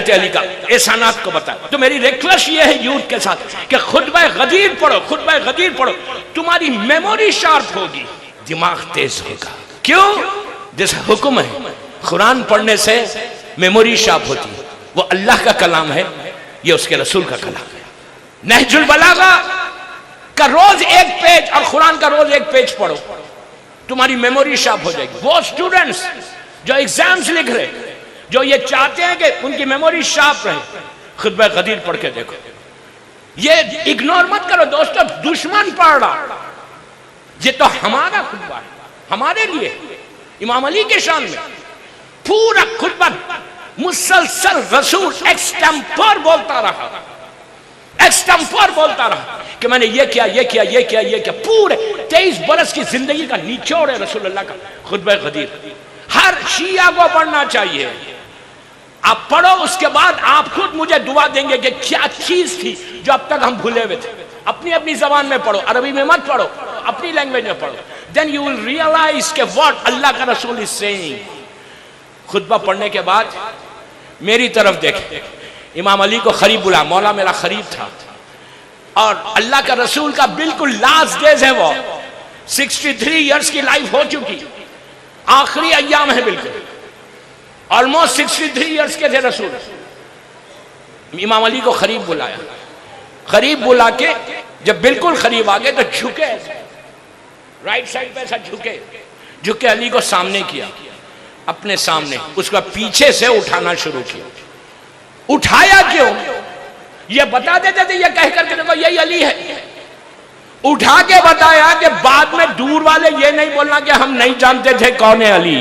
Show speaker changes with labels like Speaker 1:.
Speaker 1: ولایت علی کا احسانات کو بتایا. تو میری ریکویسٹ یہ ہے یوتھ کے ساتھ کہ خطبہ غدیر پڑھو، خطبہ غدیر پڑھو، تمہاری میموری شارپ ہوگی، دماغ تیز ہوگا. کیوں؟ جیسا حکم ہے قرآن پڑھنے سے میموری شارپ ہوتی ہے. وہ اللہ کا کلام ہے، یہ اس کے رسول کا کلام ہے. نہج البلاغہ کا روز ایک پیج اور قرآن کا روز ایک پیج پڑھو، تمہاری میموری شارپ ہو جائے گی. وہ اسٹوڈنٹس جو ایگزامز لکھ رہے، جو یہ چاہتے ہیں کہ ان کی میموری شارپ رہے، خطبہ غدیر پڑھ کے دیکھو. یہ اگنور مت کرو دوستو، دشمن پڑھ رہا، یہ تو ہمارا خطبہ ہے، ہمارے لیے امام علی کے شان میں پورا خطبہ مسلسل رسول ایکسٹمپور بولتا رہا، ایکسٹمپور بولتا رہا کہ میں نے یہ کیا، یہ کیا، یہ کیا، یہ کیا. پورے 23 برس کی زندگی کا نچوڑ ہے رسول اللہ کا خطبہ غدیر. ہر شیعہ کو پڑھنا چاہیے. آپ پڑھو، اس کے بعد آپ خود مجھے دعا دیں گے کہ کیا چیز تھی جو اب تک ہم بھولے ہوئے تھے. اپنی اپنی زبان میں پڑھو، عربی میں مت پڑھو، اپنی لینگویج میں پڑھو. then you will realize کہ what اللہ کا رسول is saying. خطبہ پڑھنے کے بعد میری طرف دیکھیں، امام علی کو قریب بلا، مولا میرا قریب تھا، اور اللہ کا رسول کا بالکل لاسٹ ڈیز ہے. وہ 63 ایئرس کی لائف ہو چکی، آخری ایام ہے بالکل، آلموسٹ 63 ایئرس کے تھے رسول. امام علی کو قریب بلایا، قریب بلا کے جب بالکل قریب آگے تو جھکے، رائٹ سائڈ پہ ایسا جھکے، جھکے علی کو سامنے کیا، اپنے سامنے. اس کا پیچھے سے اٹھانا شروع کیا. اٹھایا کیوں؟ یہ بتا دیتے تھے، یہ کہہ کر کے دیکھو یہی علی ہے. اٹھا کے بتایا کہ بعد میں دور والے یہ نہیں بولنا کہ ہم نہیں جانتے تھے کون ہے علی.